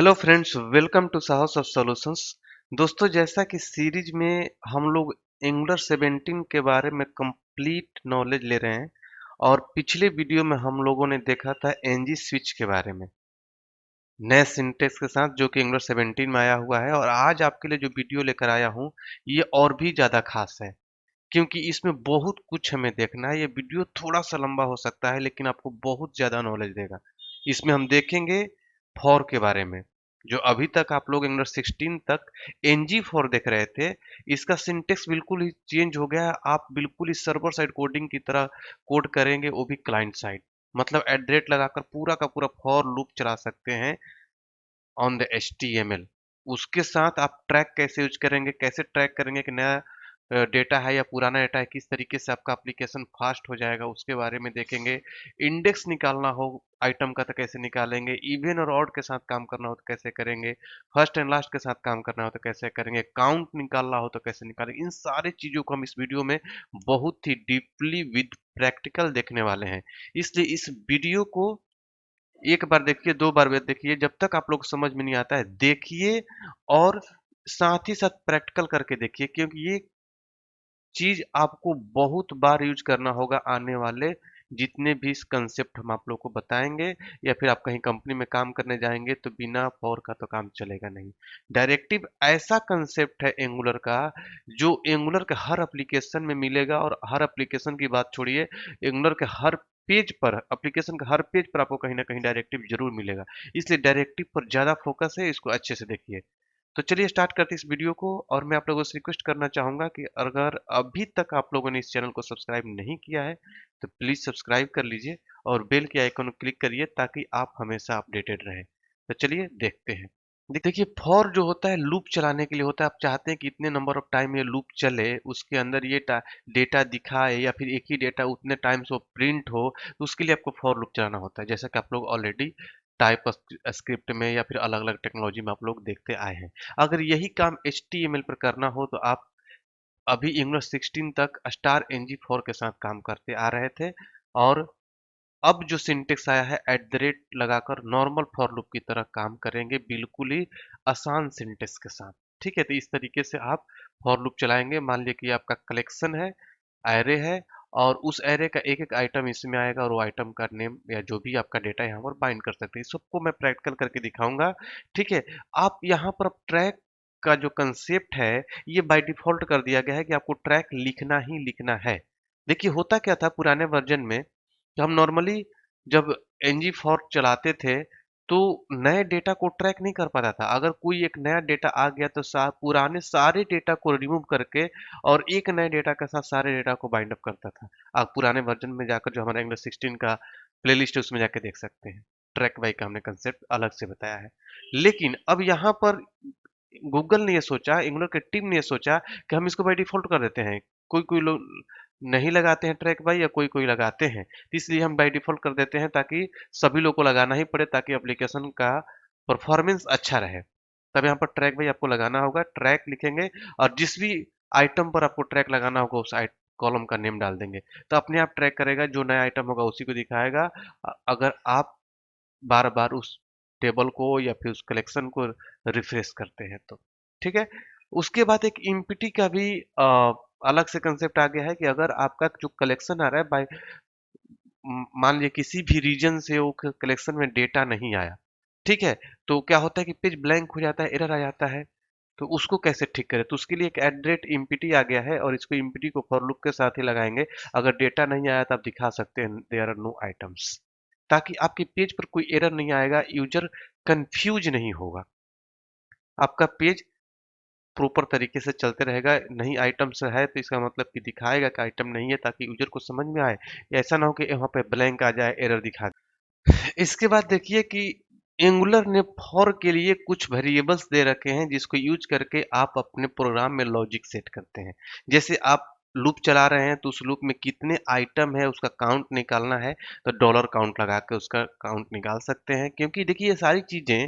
Hello friends, welcome to साहस of solutions. दोस्तों, जैसा कि सीरीज में हम लोग एंगुलर 17 के बारे में कंप्लीट नॉलेज ले रहे हैं और पिछले वीडियो में हम लोगों ने देखा था एनजी स्विच के बारे में नए सिंटेक्स के साथ जो कि एंगुलर 17 में आया हुआ है। और आज आपके लिए जो वीडियो लेकर आया हूँ ये और भी ज़्यादा खास है क्योंकि इसमें बहुत कुछ हमें देखना है। ये वीडियो थोड़ा सा लंबा हो सकता है लेकिन आपको बहुत ज़्यादा नॉलेज देगा। इसमें हम देखेंगे फॉर के बारे में। जो अभी तक आप लोग एंगुलर 16 तक एनजी फॉर देख रहे थे, इसका सिंटेक्स बिल्कुल ही चेंज हो गया है। आप बिल्कुल ही सर्वर साइड कोडिंग की तरह कोड करेंगे, वो भी क्लाइंट साइड। मतलब एट द रेट लगाकर पूरा का पूरा फॉर लूप चला सकते हैं ऑन द HTML। उसके साथ आप ट्रैक कैसे यूज करेंगे, कैसे ट्रैक करेंगे कि नया डेटा है या पुराना डेटा है, किस तरीके से आपका एप्लीकेशन फास्ट हो जाएगा, उसके बारे में देखेंगे। इंडेक्स निकालना हो आइटम का तो कैसे निकालेंगे, इवन और ऑड के साथ काम करना हो तो कैसे करेंगे, फर्स्ट एंड लास्ट के साथ काम करना हो तो कैसे करेंगे, काउंट निकालना हो तो कैसे निकालेंगे। इन सारी चीजों को हम इस वीडियो में बहुत ही डीपली विद प्रैक्टिकल देखने वाले हैं। इसलिए इस वीडियो को एक बार देखिए, दो बार देखिए, जब तक आप लोग को समझ में नहीं आता है देखिए। और साथ ही साथ प्रैक्टिकल करके देखिए क्योंकि ये चीज आपको बहुत बार यूज करना होगा आने वाले जितने भी इस कंसेप्ट हम आप लोग को बताएंगे। या फिर आप कहीं कंपनी में काम करने जाएंगे तो बिना फॉर का तो काम चलेगा नहीं। डायरेक्टिव ऐसा कंसेप्ट है एंगुलर का जो एंगुलर के हर एप्लीकेशन में मिलेगा। और हर एप्लीकेशन की बात छोड़िए, एंगुलर के हर पेज पर, एप्लीकेशन के हर पेज पर आपको कहीं ना कहीं डायरेक्टिव जरूर मिलेगा। इसलिए डायरेक्टिव पर ज्यादा फोकस है, इसको अच्छे से देखिए। तो चलिए स्टार्ट करते हैं इस वीडियो को। और मैं आप लोगों से रिक्वेस्ट करना चाहूंगा कि अगर अभी तक आप लोगों ने इस चैनल को सब्सक्राइब नहीं किया है तो प्लीज सब्सक्राइब कर लीजिए और बेल के आइकन को क्लिक करिए ताकि आप हमेशा अपडेटेड रहें। तो चलिए देखते हैं। देखिए, फॉर जो होता है लूप चलाने के लिए होता है। आप चाहते हैं कि इतने नंबर ऑफ टाइम ये लूप चले, उसके अंदर ये डेटा दिखाए या फिर एक ही डेटा उतने टाइम से प्रिंट हो, तो उसके लिए आपको फॉर लूप चलाना होता है। जैसा कि आप लोग ऑलरेडी टाइप स्क्रिप्ट में या फिर अलग अलग टेक्नोलॉजी में आप लोग देखते आए हैं। अगर यही काम HTML पर करना हो तो आप अभी एंगुलर 16 तक स्टार एनजी 4 के साथ काम करते आ रहे थे। और अब जो सिंटेक्स आया है एट द रेट लगाकर नॉर्मल फॉर लूप की तरह काम करेंगे, बिल्कुल ही आसान सिंटेक्स के साथ। ठीक है, तो इस तरीके से आप फॉर लूप चलाएंगे। मान लिया कि आपका कलेक्शन है, एरे है, और उस एरे का एक एक आइटम इसमें आएगा और वो आइटम का नेम या जो भी आपका डेटा यहाँ पर बाइंड कर सकते हैं। इस सबको मैं प्रैक्टिकल करके दिखाऊंगा। ठीक है, आप यहाँ पर ट्रैक का जो कंसेप्ट है ये बाय डिफॉल्ट कर दिया गया है कि आपको ट्रैक लिखना ही लिखना है। देखिए, होता क्या था पुराने वर्जन में, तो हम नॉर्मली जब एनजी फॉर चलाते थे तो नए डेटा को ट्रैक नहीं कर पाता था। अगर कोई एक नया डेटा आ गया तो पुराने सारे डेटा को रिमूव करके और एक नए डेटा के साथ सारे डेटा को बाइंड अप करता था। आप पुराने वर्जन में जाकर जो हमारा एंगुलर 16 का प्लेलिस्ट है उसमें जाके देख सकते हैं। ट्रैक बाई का हमने कंसेप्ट अलग से बताया है। लेकिन अब यहाँ पर गूगल ने ये सोचा, एंगुलर की टीम ने ये सोचा कि हम इसको बाय डिफॉल्ट कर देते हैं। कोई कोई लोग नहीं लगाते हैं ट्रैक बाई या कोई कोई लगाते हैं, तो इसलिए हम बाय डिफॉल्ट कर देते हैं ताकि सभी लोग को लगाना ही पड़े, ताकि एप्लीकेशन का परफॉर्मेंस अच्छा रहे। तब यहाँ पर ट्रैक बाई आपको लगाना होगा, ट्रैक लिखेंगे और जिस भी आइटम पर आपको ट्रैक लगाना होगा उस कॉलम का नेम डाल देंगे तो अपने आप ट्रैक करेगा। जो नया आइटम होगा उसी को दिखाएगा। अगर आप बार बार उस टेबल को या फिर उस कलेक्शन को रिफ्रेश करते हैं तो। ठीक है, उसके बाद एक इम्पिटी का भी अलग से कंसेप्ट आ गया है कि अगर आपका जो कलेक्शन आ रहा है बाय, मान लीजिए किसी भी रीजन से वो कलेक्शन में डेटा नहीं आया, ठीक है, तो क्या होता है कि पेज ब्लैंक हो जाता है, एरर आ जाता है। तो उसको कैसे ठीक करें, तो उसके लिए एक एड्रेट इम्पिटी आ गया है और इसको इम्पिटी को फॉर लूप के साथ ही लगाएंगे। अगर डेटा नहीं आया तो आप दिखा सकते हैं देयर आर नो आइटम्स, ताकि आपके पेज पर कोई एरर नहीं आएगा, यूजर कंफ्यूज नहीं होगा। आपका पेज प्रॉपर तरीके से चलते रहेगा। नहीं आइटम्स है तो इसका मतलब कि दिखाएगा कि आइटम नहीं है, ताकि यूजर को समझ में आए। ऐसा ना हो कि यहाँ पे ब्लैंक आ जाए, एरर दिखा दे। इसके बाद देखिए कि एंगुलर ने फॉर के लिए कुछ वेरिएबल्स दे रखे हैं जिसको यूज करके आप अपने प्रोग्राम में लॉजिक सेट करते हैं। जैसे आप लूप चला रहे हैं तो उस लूप में कितने आइटम है उसका काउंट निकालना है, तो डॉलर काउंट लगा के उसका काउंट निकाल सकते हैं। क्योंकि देखिए ये सारी चीजें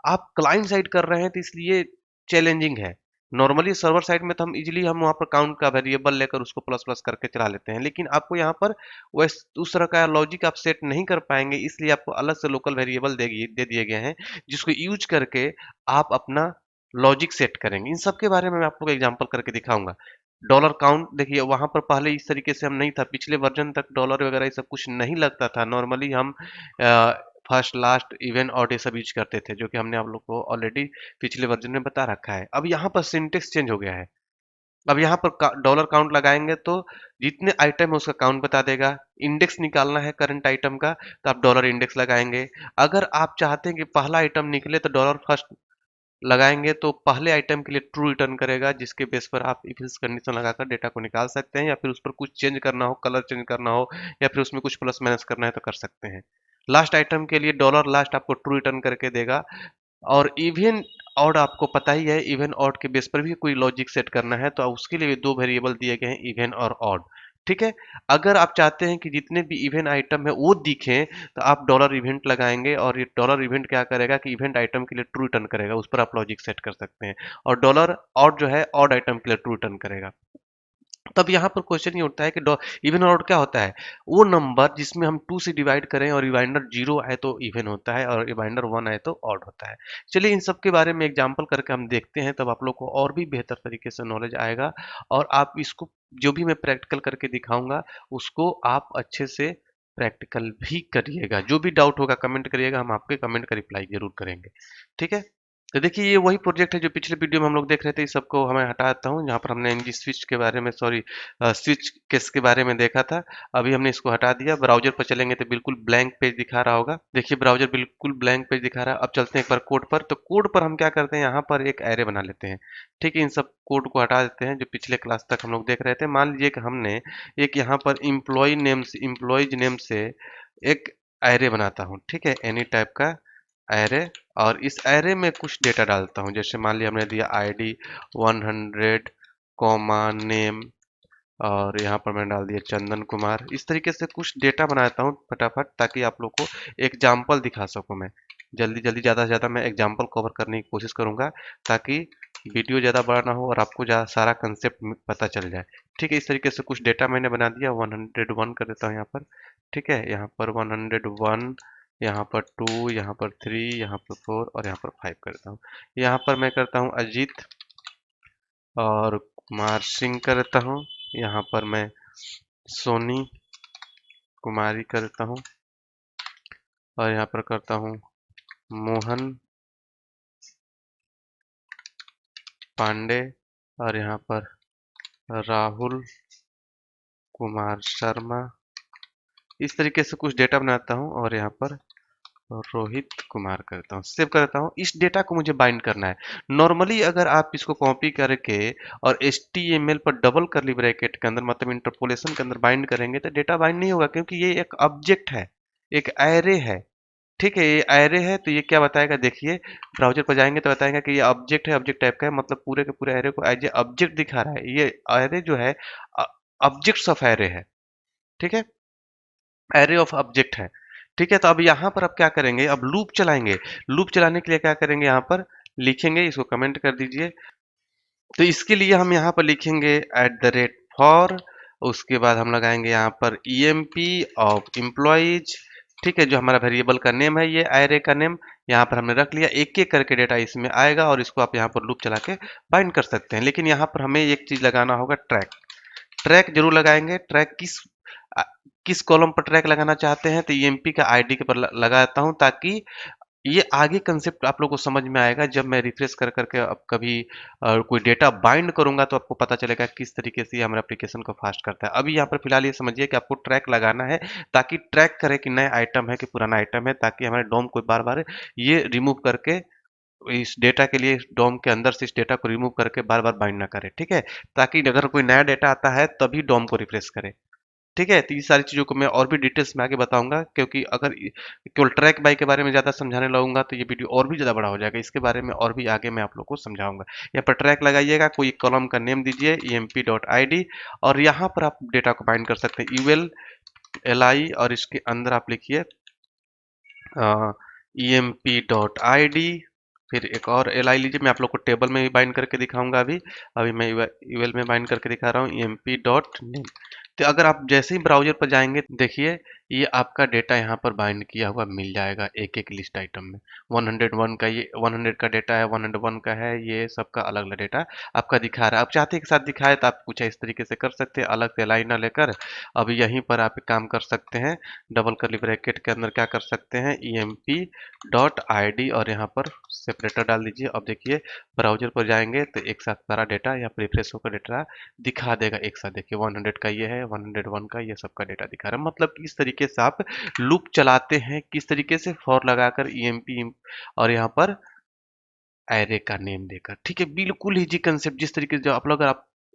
आप क्लाइंट साइड कर रहे हैं तो इसलिए चैलेंजिंग है। नॉर्मली सर्वर साइड में तो हम वहाँ पर काउंट का वेरिएबल लेकर उसको प्लस प्लस करके चला लेते हैं, लेकिन आपको यहाँ पर उस तरह का लॉजिक आप सेट नहीं कर पाएंगे, इसलिए आपको अलग से लोकल वेरिएबल दे दिए गए हैं, जिसको यूज करके आप अपना लॉजिक सेट करेंगे। इन सब के बारे में मैं आप लोग एग्जांपल करके दिखाऊंगा। डॉलर काउंट देखिए, वहां पर पहले इस तरीके से हम नहीं था, पिछले वर्जन तक डॉलर वगैरह ये सब कुछ नहीं लगता था। नॉर्मली हम फर्स्ट लास्ट इवन ऑड ये सब यूज करते थे, जो कि हमने आप लोग को ऑलरेडी पिछले वर्जन में बता रखा है। अब यहाँ पर सिंटेक्स चेंज हो गया है। अब यहाँ पर डॉलर काउंट लगाएंगे तो जितने आइटम है उसका काउंट बता देगा। इंडेक्स निकालना है करंट आइटम का, तो आप डॉलर इंडेक्स लगाएंगे। अगर आप चाहते हैं कि पहला आइटम निकले तो डॉलर फर्स्ट लगाएंगे, तो पहले आइटम के लिए ट्रू रिटर्न करेगा, जिसके बेस पर आप इफ एल्स कंडीशन लगाकर डेटा को निकाल सकते हैं, या फिर उस पर कुछ चेंज करना हो, कलर चेंज करना हो, या फिर उसमें कुछ प्लस माइनस करना है तो कर सकते हैं। लास्ट आइटम के लिए डॉलर लास्ट आपको ट्रू रिटर्न करके देगा। और इवन ऑड आपको पता ही है, इवन ऑड के बेस पर भी कोई लॉजिक सेट करना है तो उसके लिए भी दो वेरिएबल दिए गए हैं, इवन और ऑड। ठीक है। अगर आप चाहते हैं कि जितने भी इवेंट आइटम है वो दिखें, तो आप डॉलर इवेंट लगाएंगे, और ये डॉलर इवेंट क्या करेगा कि इवेंट आइटम के लिए ट्रू रिटर्न करेगा, उस पर आप लॉजिक सेट कर सकते हैं। और डॉलर ऑड जो है ऑड आइटम के लिए ट्रू रिटर्न करेगा। तब यहाँ पर क्वेश्चन ये उठता है कि इवन और ऑड क्या होता है? वो नंबर जिसमें हम 2 से डिवाइड करें और रिमाइंडर 0 आए तो इवन होता है, और रिमाइंडर 1 आए तो ऑड होता है। चलिए इन सब के बारे में एग्जांपल करके हम देखते हैं, तब आप लोग को और भी बेहतर तरीके से नॉलेज आएगा, और आप इसको जो भी मैं प्रैक्टिकल करके दिखाऊंगा उसको आप अच्छे से प्रैक्टिकल भी करिएगा। जो भी डाउट होगा कमेंट करिएगा, हम आपके कमेंट का रिप्लाई जरूर करेंगे। ठीक है। तो देखिए, ये वही प्रोजेक्ट है जो पिछले वीडियो में हम लोग देख रहे थे। इस सबको हमें हटा देता हूँ, जहाँ पर हमने एनजी स्विच के बारे में, सॉरी, स्विच केस के बारे में देखा था। अभी हमने इसको हटा दिया। ब्राउजर पर चलेंगे तो बिल्कुल ब्लैंक पेज दिखा रहा होगा। देखिए, ब्राउजर बिल्कुल ब्लैंक पेज दिखा रहा है। अब चलते हैं एक बार कोड पर। तो कोड पर हम क्या करते हैं, यहाँ पर एक एरे बना लेते हैं। ठीक है, इन सब कोड को हटा देते हैं जो पिछले क्लास तक हम लोग देख रहे थे। मान लीजिए कि हमने एक यहाँ पर इम्प्लॉयज नेम से एक एरे बनाता हूँ। ठीक है, एनी टाइप का एरे, और इस एरे में कुछ डेटा डालता हूँ। जैसे मान लिया हमने दिया आईडी 100 कॉमा नेम, और यहाँ पर मैंने डाल दिया चंदन कुमार। इस तरीके से कुछ डेटा बनाता हूँ फटाफट, ताकि आप लोग को एग्जाम्पल दिखा सकूँ मैं। जल्दी जल्दी ज़्यादा से ज़्यादा मैं एग्जाम्पल कवर करने की कोशिश करूँगा, ताकि वीडियो ज़्यादा बड़ा ना हो और आपको ज़्यादा सारा कंसेप्ट पता चल जाए। ठीक है, इस तरीके से कुछ डेटा मैंने बना दिया। 101 कर देता हूँ यहाँ पर। ठीक है, यहाँ पर 101, यहाँ पर 2, यहाँ पर 3, यहाँ पर 4, और यहाँ पर 5 करता हूँ। यहाँ पर मैं करता हूँ अजीत और कुमार सिंह करता हूँ। यहाँ पर मैं सोनी कुमारी करता हूँ, और यहाँ पर करता हूँ मोहन पांडे, और यहाँ पर राहुल कुमार शर्मा। इस तरीके से कुछ डेटा बनाता हूँ, और यहाँ पर रोहित कुमार करता हूँ, सेव करता हूँ। इस डेटा को मुझे बाइंड करना है। नॉर्मली अगर आप इसको कॉपी करके और HTML पर डबल करली ब्रैकेट के अंदर, मतलब इंटरपोलेशन के अंदर बाइंड करेंगे तो डेटा बाइंड नहीं होगा, क्योंकि ये एक ऑब्जेक्ट है, एक एरे है। ठीक है, ये एरे है, तो ये क्या बताएगा, देखिए ब्राउजर पर जाएंगे तो बताएगा कि ये ऑब्जेक्ट है, ऑब्जेक्ट टाइप का है, मतलब पूरे के पूरे एरे को एज ए ऑब्जेक्ट दिखा रहा है। ये एरे जो है ऑब्जेक्ट्स ऑफ एरे है। ठीक है, एरे ऑफ ऑब्जेक्ट है। ठीक है, तो अब यहाँ पर अब क्या करेंगे, अब लूप चलाएंगे। लूप चलाने के लिए क्या करेंगे, यहाँ पर लिखेंगे, इसको कमेंट कर दीजिए। तो इसके लिए हम यहाँ पर लिखेंगे @for, उसके बाद हम लगाएंगे यहाँ पर emp ऑफ एम्प्लॉइज। ठीक है, जो हमारा वेरिएबल का नेम है, ये एरे का नेम यहाँ पर हमने रख लिया। एक एक करके डेटा इसमें आएगा, और इसको आप यहाँ पर लूप चला के बाइंड कर सकते हैं। लेकिन यहाँ पर हमें एक चीज लगाना होगा, ट्रैक। ट्रैक जरूर लगाएंगे। ट्रैक अ, किस कॉलम पर ट्रैक लगाना चाहते हैं, तो ईएमपी का आईडी के पर लगाता हूं, ताकि ये आगे कंसेप्ट आप लोगों को समझ में आएगा। जब मैं रिफ्रेश कर करके अब कभी कोई डेटा बाइंड करूंगा तो आपको पता चलेगा किस तरीके से ये हमारे एप्लीकेशन को फास्ट करता है। अभी यहाँ पर फिलहाल ये समझिए कि आपको ट्रैक लगाना है, ताकि ट्रैक करे कि नया आइटम है कि पुराना आइटम है, ताकि हमारे डोम को बार बार ये रिमूव करके, इस डेटा के लिए डोम के अंदर से इस डेटा को रिमूव करके बार बार बाइंड ना करे। ठीक है, ताकि अगर कोई नया डेटा आता है तभी डोम को रिफ्रेश करे। ठीक है, तो ये सारी चीज़ों को मैं और भी डिटेल्स में आगे बताऊंगा, क्योंकि अगर केवल ट्रैक बाई के बारे में ज़्यादा समझाने लगूंगा तो ये वीडियो और भी ज़्यादा बड़ा हो जाएगा। इसके बारे में और भी आगे मैं आप लोग को समझाऊंगा। यहाँ पर ट्रैक लगाइएगा, कोई कॉलम का नेम दीजिए emp.id, और यहाँ पर आप डेटा को बाइंड कर सकते हैं ul li, और इसके अंदर आप लिखिए emp.id, फिर एक और li लीजिए, मैं आप लोग को टेबल में भी बाइंड करके दिखाऊंगा। अभी अभी मैं यूएल में बाइंड करके दिखा रहा हूँ, emp डॉट नेम। तो अगर आप जैसे ही ब्राउजर पर जाएंगे, देखिए ये आपका डेटा यहाँ पर बाइंड किया हुआ मिल जाएगा एक एक लिस्ट आइटम में। 101 का, ये 100 का डेटा है, 101 का है, ये सबका अलग अलग डेटा आपका दिखा रहा है। आप चाहते हैं एक साथ दिखाए तो आप कुछ इस तरीके से कर सकते हैं, अलग से लाइन ना लेकर। अब यहीं पर आप एक काम कर सकते हैं, डबल कर्ली ब्रैकेट के अंदर क्या कर सकते हैं, emp डॉट id, और यहाँ पर सेपरेटर डाल दीजिए। अब देखिए ब्राउजर पर जाएंगे तो एक साथ सारा डेटा या रिफ्रेश होकर डेटा दिखा देगा एक साथ। देखिए 100 का ये है, 101 का, ये सबका डेटा दिखा रहा है। मतलब किस तरीके से आप लूप चलाते हैं, किस तरीके से फॉर लगाकर emp और यहाँ पर एरे का नेम देकर। ठीक है, बिल्कुल इजी कंसेप्ट। जिस तरीके से जो आप लोग,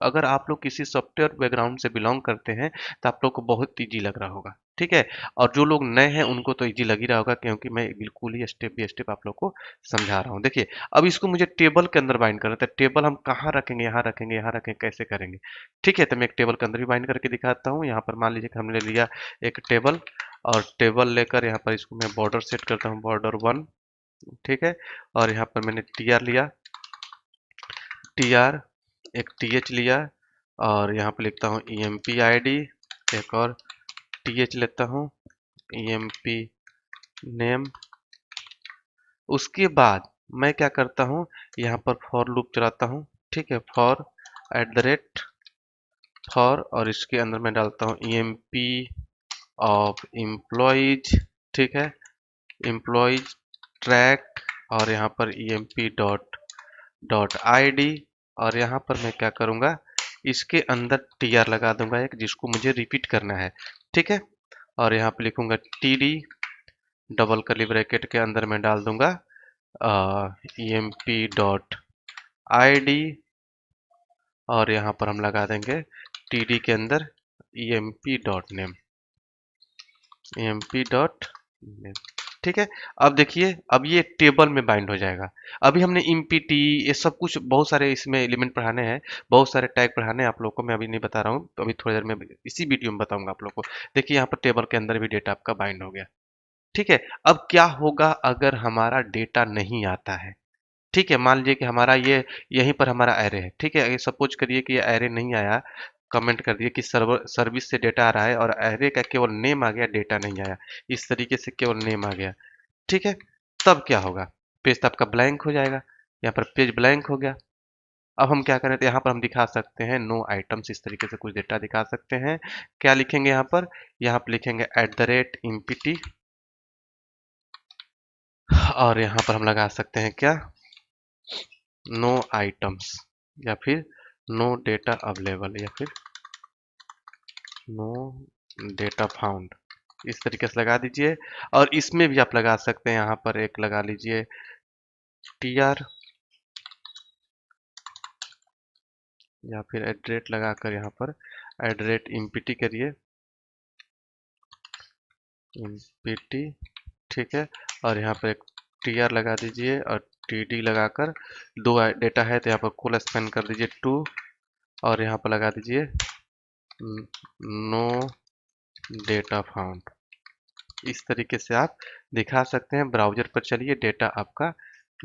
अगर आप लोग किसी सॉफ्टवेयर बैकग्राउंड से बिलोंग करते हैं तो आप लोग को बहुत इजी लग रहा होगा। ठीक है, और जो लोग नए हैं उनको तो इजी लग ही रहा होगा, क्योंकि मैं बिल्कुल ही स्टेप बाय स्टेप आप लोग को समझा रहा हूँ। देखिए अब इसको मुझे टेबल के अंदर बाइंड करना है, तो टेबल हम कहाँ रखेंगे, यहाँ रखेंगे, यहाँ रखेंगे, कैसे करेंगे? ठीक है, तो मैं एक टेबल के अंदर भी बाइंड करके दिखाता हूँ। यहाँ पर मान लीजिए कि हमने लिया एक टेबल, और टेबल लेकर यहाँ पर इसको मैं बॉर्डर सेट करता हूँ, बॉर्डर 1। ठीक है, और यहाँ पर मैंने tr लिया, tr, एक th लिया, और यहाँ पे लिखता हूँ emp id, एक और th लेता हूँ, emp नेम। उसके बाद मैं क्या करता हूँ, यहाँ पर फॉर लूप चलाता हूँ। ठीक है, for at the rate for, और इसके अंदर मैं डालता हूँ emp ऑफ एम्प्लॉइज। ठीक है, एम्प्लॉइज ट्रैक, और यहाँ पर emp डॉट डॉट id, और यहाँ पर मैं क्या करूँगा, इसके अंदर tr लगा दूंगा एक, जिसको मुझे रिपीट करना है। ठीक है, और यहाँ पे लिखूंगा td, डबल कर्ली ब्रैकेट के अंदर मैं डाल दूंगा emp डॉट id, और यहाँ पर हम लगा देंगे td के अंदर emp dot name, emp dot name. ठीक है, अब देखिए अब ये टेबल में बाइंड हो जाएगा। अभी हमने इम्पीटी, ये सब कुछ बहुत सारे इसमें एलिमेंट पढ़ाने हैं, बहुत सारे टैग पढ़ाने हैं आप लोग को। मैं अभी नहीं बता रहा हूँ, तो अभी थोड़ी देर में इसी वीडियो में बताऊंगा आप लोग को। देखिए यहाँ पर टेबल के अंदर भी डेटा आपका बाइंड हो गया। ठीक है, अब क्या होगा अगर हमारा डेटा नहीं आता है? ठीक है, मान लीजिए कि हमारा ये यहीं पर हमारा एरे है। ठीक है, सपोज करिए कि ये एरे नहीं आया, कमेंट कर दिए कि सर्वर सर्विस से डेटा आ रहा है और एरे का केवल नेम आ गया, डेटा नहीं आया। इस तरीके से केवल नेम आ गया। ठीक है, तब क्या होगा? पेज तो आपका ब्लैंक हो जाएगा। यहाँ पर पेज ब्लैंक हो गया। अब हम क्या करें, तो यहाँ पर हम दिखा सकते हैं नो आइटम्स, इस तरीके से कुछ डेटा दिखा सकते हैं। क्या लिखेंगे यहाँ पर? यहाँ पर लिखेंगे एट द रेट इम्पिटी, और यहाँ पर हम लगा सकते हैं क्या, नो आइटम्स, या फिर नो डेटा अवेलेबल, या फिर नो डेटा फाउंड। इस तरीके से लगा दीजिए। और इसमें भी आप लगा सकते हैं, यहाँ पर एक लगा लीजिए tr, या फिर एड्रेट लगाकर यहाँ पर एड्रेट इम्पिटी करिए, इम्पिटी। ठीक है, और यहाँ पर एक tr लगा दीजिए, और td लगाकर दो डेटा है तो यहाँ पर कुल स्पेन कर दीजिए 2, और यहाँ पर लगा दीजिए नो डेटा फाउंड। इस तरीके से आप दिखा सकते हैं। ब्राउजर पर चलिए, डेटा आपका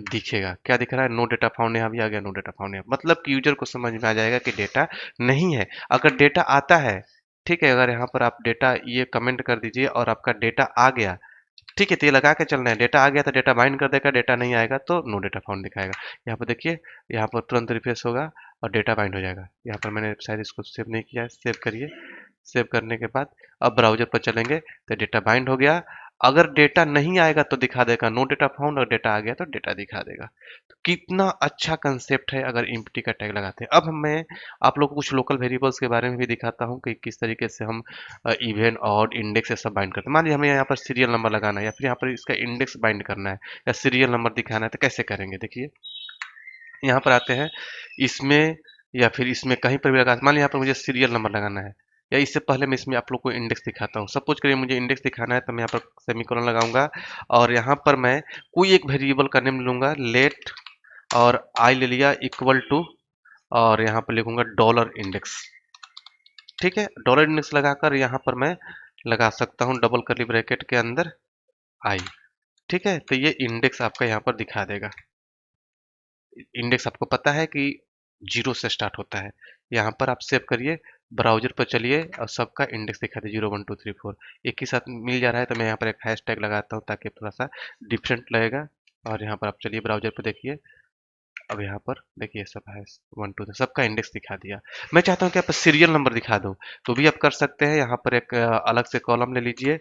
दिखेगा। क्या दिख रहा है? नो डेटा फाउंड, यहाँ भी आ गया नो डेटा फाउंड। मतलब कि यूजर को समझ में आ जाएगा कि डेटा नहीं है। अगर डेटा आता है, ठीक है, अगर यहाँ पर आप डेटा ये कमेंट कर दीजिए और आपका डेटा आ गया, ठीक है, तो ये लगा के चलना है, डेटा आ गया तो डेटा बाइंड कर देगा, डेटा नहीं आएगा तो नो डेटा फाउंड दिखाएगा। यहाँ पर देखिए, यहाँ पर तुरंत रिफ्रेश होगा और डेटा बाइंड हो जाएगा। यहाँ पर मैंने शायद इसको सेव नहीं किया है, सेव करिए। सेव करने के बाद अब ब्राउजर पर चलेंगे तो डेटा बाइंड हो गया। अगर डेटा नहीं आएगा तो दिखा देगा नो डेटा फाउंड, और डेटा आ गया तो डेटा दिखा देगा। तो कितना अच्छा कंसेप्ट है अगर इम्प्टी का टैग लगाते हैं। अब मैं आप लोग को कुछ लोकल वेरिएबल्स के बारे में भी दिखाता हूँ कि किस तरीके से हम इवन और इंडेक्स ये सब बाइंड करते हैं। मान लीजिए हमें यहाँ पर सीरियल नंबर लगाना है, या फिर यहाँ पर इसका इंडेक्स बाइंड करना है, या सीरियल नंबर दिखाना है, तो कैसे करेंगे? देखिए यहाँ पर आते हैं, इसमें या फिर इसमें कहीं पर भी लगा, मान लीजिए यहाँ पर मुझे सीरियल नंबर लगाना है, या इससे पहले मैं इसमें आप लोग को इंडेक्स दिखाता हूँ। सपोज करिए मुझे इंडेक्स दिखाना है, तो मैं यहाँ पर सेमीकोलन लगाऊंगा, और यहाँ पर मैं कोई एक वेरिएबल का नेम लूंगा, लेट, और आई ले लिया इक्वल टू, और यहाँ पर लिखूंगा डॉलर इंडेक्स। ठीक है, डॉलर इंडेक्स लगाकर यहाँ पर मैं लगा सकता हूँ डबल कर्ली ब्रैकेट के अंदर आई। ठीक है, तो ये इंडेक्स आपका यहाँ पर दिखा देगा। इंडेक्स आपको पता है कि जीरो से स्टार्ट होता है। यहाँ पर आप सेव करिए, ब्राउजर पर चलिए और सबका इंडेक्स दिखा दे 0 1 2 3 4 एक ही साथ मिल जा रहा है। तो मैं यहाँ पर एक हैश टैग लगाता हूँ ताकि थोड़ा सा डिफरेंट लगेगा। और यहाँ पर आप चलिए ब्राउजर पर देखिए, अब यहाँ पर देखिए सब है 1 2 सबका इंडेक्स दिखा दिया। मैं चाहता हूँ कि आप सीरियल नंबर दिखा दूँ, तो भी आप कर सकते हैं। यहाँ पर एक अलग से कॉलम ले लीजिए,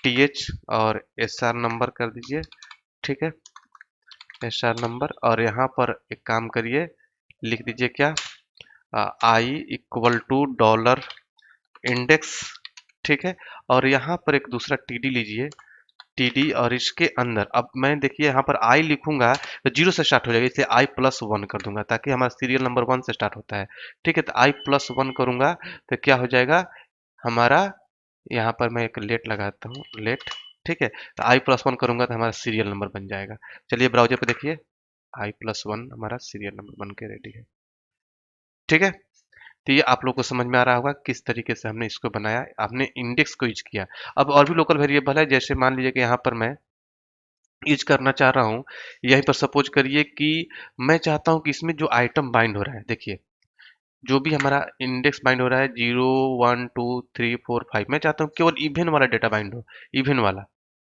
TH और SR नंबर कर दीजिए, ठीक है, SR नंबर। और यहाँ पर एक काम करिए, लिख दीजिए क्या, I = $इंडेक्स, ठीक है। और यहाँ पर एक दूसरा TD लीजिए, TD, और इसके अंदर अब मैं देखिए यहाँ पर I लिखूंगा तो जीरो से स्टार्ट हो जाएगा, इसलिए I+1 कर दूंगा ताकि हमारा सीरियल नंबर 1 से स्टार्ट होता है, ठीक है। तो I+1 करूंगा तो क्या हो जाएगा हमारा, यहाँ पर मैं एक लेट लगाता हूँ, लेट, ठीक है। तो I+1 करूंगा तो हमारा सीरियल नंबर बन जाएगा। चलिए ब्राउजर पे देखिए, I+1 हमारा सीरियल नंबर बन के रेडी है, ठीक है। तो ये आप लोग को समझ में आ रहा होगा किस तरीके से हमने इसको बनाया, आपने इंडेक्स को यूज किया। अब और भी लोकल वेरिएबल है, जैसे मान लीजिए कि यहाँ पर मैं यूज करना चाह रहा हूँ, यहीं पर सपोज करिए कि मैं चाहता हूँ कि इसमें जो आइटम बाइंड हो रहा है, देखिए जो भी हमारा इंडेक्स बाइंड हो रहा है 0 1 2 3 4 5, मैं चाहता हूँ केवल इवन वाला डेटा बाइंड हो, इवन वाला,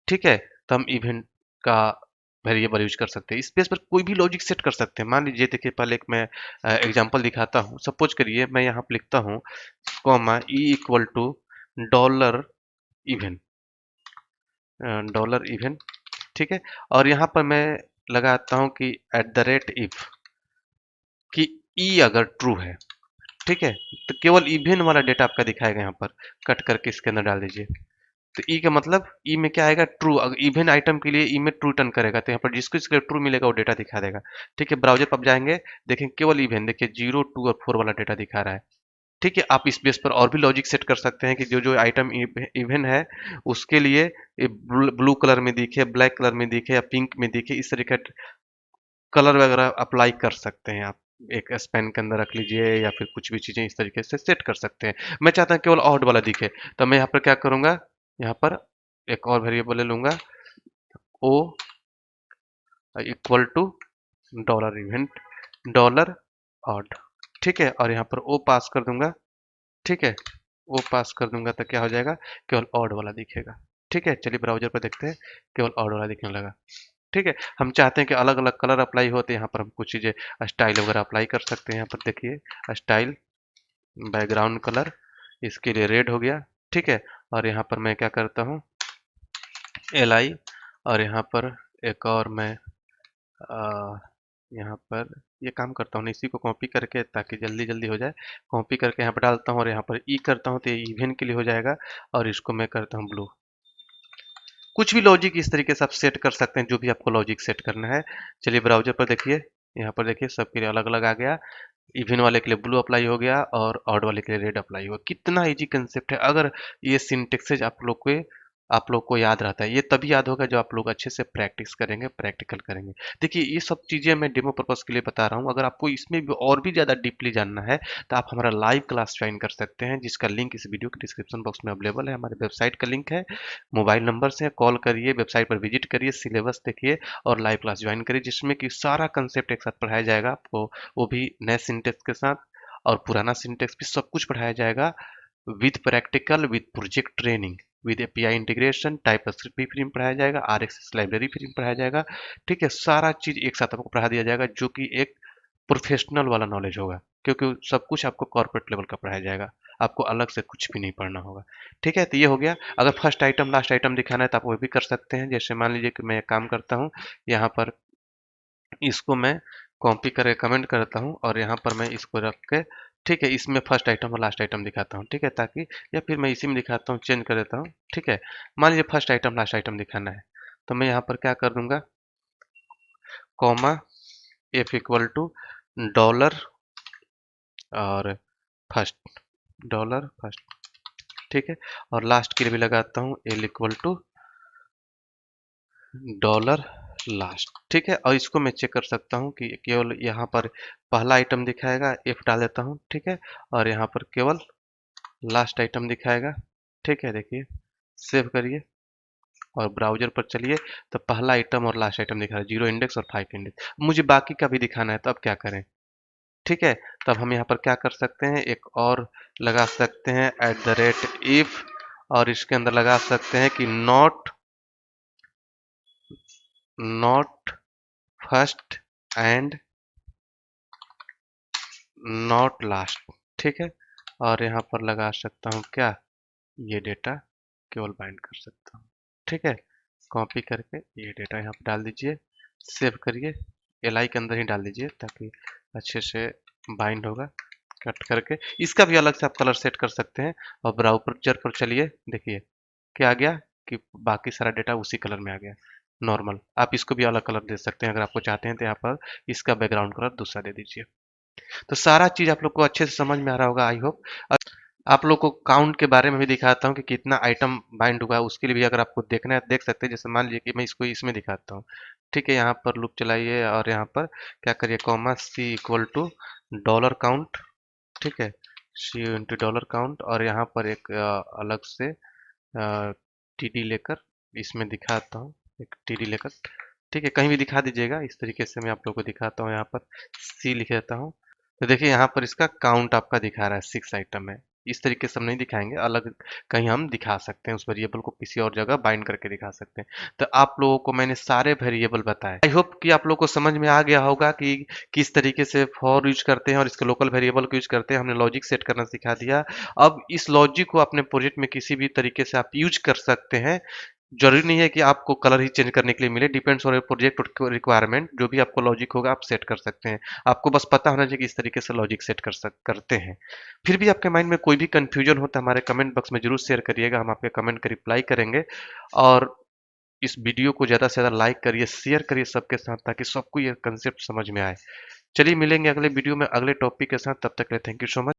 ठीक है। तो हम इवन का वेरिएबल यूज कर सकते हैं, स्पेस पर कोई भी लॉजिक सेट कर सकते हैं। मान लीजिए देखिए पहले एक मैं एग्जांपल दिखाता हूँ। सपोज करिए मैं यहाँ पे लिखता हूँ कॉमा $इवन, $इवन, ठीक है। और यहाँ पर मैं लगाता हूँ कि @if, कि ई अगर ट्रू है, ठीक है, तो केवल इवन वाला डेटा आपका दिखाएगा। यहाँ पर कट करके इसके अंदर डाल दीजिए। तो ई का मतलब ई में क्या आएगा, ट्रू। अगर इवन आइटम के लिए ई में ट्रू रिटर्न करेगा, तो यहाँ पर जिसको इसके ट्रू मिलेगा वो डेटा दिखा देगा, ठीक है। ब्राउजर पर आप जाएंगे, देखें केवल इवन, देखिए 0 2 और 4 वाला डेटा दिखा रहा है, ठीक है। आप इस बेस पर और भी लॉजिक सेट कर सकते हैं कि जो जो आइटम इवन है उसके लिए ब्लू कलर में दिखे, ब्लैक कलर में दिखे या पिंक में दिखे, इस तरीके कलर वगैरह अप्लाई कर सकते हैं आप। एक स्पेन के अंदर रख लीजिए या फिर कुछ भी चीजें इस तरीके से सेट कर सकते हैं। मैं चाहता हूँ केवल ऑड वाला दिखे, तो मैं यहाँ पर क्या करूंगा, यहाँ पर एक और वेरिएबल ले लूंगा, O equal to $event $odd, ठीक है। और यहाँ पर ओ पास कर दूंगा, ठीक है। वो पास कर दूंगा तो क्या हो जाएगा, केवल ऑड वाला दिखेगा, ठीक है। चलिए ब्राउजर पर देखते हैं, केवल ऑड वाला दिखने लगा, ठीक है। हम चाहते हैं कि अलग अलग कलर अप्लाई हो, तो यहाँ पर हम कुछ चीज़ें स्टाइल वगैरह अप्लाई कर सकते हैं। यहाँ पर देखिए स्टाइल बैकग्राउंड कलर, इसके लिए रेड हो गया, ठीक है। और यहाँ पर मैं क्या करता हूँ, LI, और यहाँ पर एक और मैं यहाँ पर ये काम करता हूँ, इसी को कॉपी करके ताकि जल्दी जल्दी हो जाए, कॉपी करके यहाँ पर डालता हूँ और यहाँ पर ई करता हूँ तो ये इवन के लिए हो जाएगा। और इसको मैं करता हूँ ब्लू। कुछ भी लॉजिक इस तरीके से आप सेट कर सकते हैं, जो भी आपको लॉजिक सेट करना है। चलिए ब्राउजर पर देखिए, यहाँ पर देखिए सबके लिए अलग अलग आ गया। इवन वाले के लिए ब्लू अप्लाई हो गया और ऑड वाले के लिए रेड अप्लाई हुआ। कितना इजी कंसेप्ट है। अगर ये सिंटेक्सेज आप लोग को याद रहता है, ये तभी याद होगा जब आप लोग अच्छे से प्रैक्टिस करेंगे, प्रैक्टिकल करेंगे। देखिए ये सब चीज़ें मैं डेमो पर्पस के लिए बता रहा हूँ। अगर आपको इसमें भी और भी ज़्यादा डीपली जानना है तो आप हमारा लाइव क्लास ज्वाइन कर सकते हैं, जिसका लिंक इस वीडियो के डिस्क्रिप्शन बॉक्स में अवेलेबल है। हमारे वेबसाइट का लिंक है, मोबाइल नंबर से कॉल करिए, वेबसाइट पर विजिट करिए, सिलेबस देखिए और लाइव क्लास ज्वाइन करिए, जिसमें कि सारा कंसेप्ट एक साथ पढ़ाया जाएगा आपको, वो भी नए सिंटेक्स के साथ, और पुराना सिंटेक्स भी सब कुछ पढ़ाया जाएगा, with practical, with project training, with API integration, TypeScript भी फ्री में पढ़ाया जाएगा, आरएक्सएस लाइब्रेरी फ्री में पढ़ाया जाएगा, ठीक है। सारा चीज एक साथ आपको पढ़ा दिया जाएगा, जो कि एक प्रोफेशनल वाला नॉलेज होगा, क्योंकि सब कुछ आपको कॉर्पोरेट लेवल का पढ़ाया जाएगा, आपको अलग से कुछ भी नहीं पढ़ना होगा, ठीक है। तो ये हो गया। अगर फर्स्ट आइटम लास्ट आइटम दिखाना है तो आप वो भी कर सकते हैं। जैसे मान लीजिए कि मैं एक काम करता हूँ, यहाँ पर इसको मैं कॉपी करके कमेंट करता हूँ और यहाँ पर मैं इसको रख के, ठीक है, इसमें फर्स्ट आइटम और लास्ट आइटम दिखाता हूँ, ठीक है, ताकि, या फिर मैं इसी में दिखाता हूँ, चेंज कर देता हूँ, ठीक है। मान लीजिए फर्स्ट आइटम लास्ट आइटम दिखाना है, तो मैं यहाँ पर क्या कर दूंगा, कॉमा F=$ और $फर्स्ट, ठीक है। और लास्ट के लिए भी लगाता हूँ L=$ लास्ट, ठीक है। और इसको मैं चेक कर सकता हूँ कि केवल यहाँ पर पहला आइटम दिखाएगा, F डाल देता हूँ, ठीक है। और यहाँ पर केवल लास्ट आइटम दिखाएगा, ठीक है। देखिए सेव करिए, और ब्राउजर पर चलिए तो पहला आइटम और लास्ट आइटम दिखा रहा है, 0 इंडेक्स और 5 इंडेक्स। मुझे बाकी का भी दिखाना है, तो अब क्या करें? ठीक है, तब हम यहाँ पर क्या कर सकते हैं, एक और लगा सकते हैं @if, और इसके अंदर लगा सकते हैं कि not first and not last. ठीक है, और यहाँ पर लगा सकता हूँ क्या, ये डेटा केवल बाइंड कर सकता हूँ। ठीक है, कॉपी करके ये डेटा यहाँ पर डाल दीजिए, सेव करिए, एल के अंदर ही डाल दीजिए ताकि अच्छे से बाइंड होगा। कट करके इसका भी अलग से आप कलर सेट कर सकते हैं। और ब्राउज़र पर चलिए, देखिए क्या आ गया कि बाकी सारा डेटा उसी कलर में आ गया, नॉर्मल। आप इसको भी अलग कलर दे सकते हैं अगर आपको चाहते हैं, तो यहाँ पर इसका बैकग्राउंड कलर दूसरा दे दीजिए। तो सारा चीज़ आप लोग को अच्छे से समझ में आ रहा होगा, आई होप। आप लोग को काउंट के बारे में भी दिखाता हूँ कि कितना आइटम बाइंड हुआ है, उसके लिए भी अगर आपको देखना है देख सकते हैं। जैसे मान लीजिए कि मैं इसको इसमें दिखाता हूँ। ठीक है, यहाँ पर लूप चलाइए और यहाँ पर क्या करिए, comma C equal to dollar count. ठीक है, सी इंटू डॉलर काउंट, और यहाँ पर एक अलग से टीडी लेकर इसमें दिखाता हूँ, एक टीडी लेकर। ठीक है, कहीं भी दिखा दीजिएगा, इस तरीके से मैं आप लोग को दिखाता हूँ। यहाँ पर सी लिख देता हूँ, तो देखिए यहाँ पर इसका काउंट आपका दिखा रहा है, 6 आइटम है। इस तरीके से हम नहीं दिखाएंगे, अलग कहीं हम दिखा सकते हैं, उस वेरिएबल को किसी और जगह बाइंड करके दिखा सकते हैं। तो आप लोगों को मैंने सारे वेरिएबल बताए, आई होप कि आप लोग को समझ में आ गया होगा कि किस तरीके से फॉर यूज करते हैं और इसके लोकल वेरिएबल को यूज करते हैं। हमने लॉजिक सेट करना सिखा दिया। अब इस लॉजिक को अपने प्रोजेक्ट में किसी भी तरीके से आप यूज कर सकते हैं। जरूरी नहीं है कि आपको कलर ही चेंज करने के लिए मिले, डिपेंड्स ऑन प्रोजेक्ट रिक्वायरमेंट। जो भी आपको लॉजिक होगा आप सेट कर सकते हैं। आपको बस पता होना चाहिए कि इस तरीके से लॉजिक सेट करते हैं। फिर भी आपके माइंड में कोई भी कंफ्यूजन हो तो हमारे कमेंट बॉक्स में जरूर शेयर करिएगा, हम आपके कमेंट का रिप्लाई करेंगे। और इस वीडियो को ज़्यादा से ज़्यादा लाइक करिए, शेयर करिए सबके साथ, ताकि सबको ये कंसेप्ट समझ में आए। चलिए मिलेंगे अगले वीडियो में अगले टॉपिक के साथ, तब तक के लिए थैंक यू सो मच।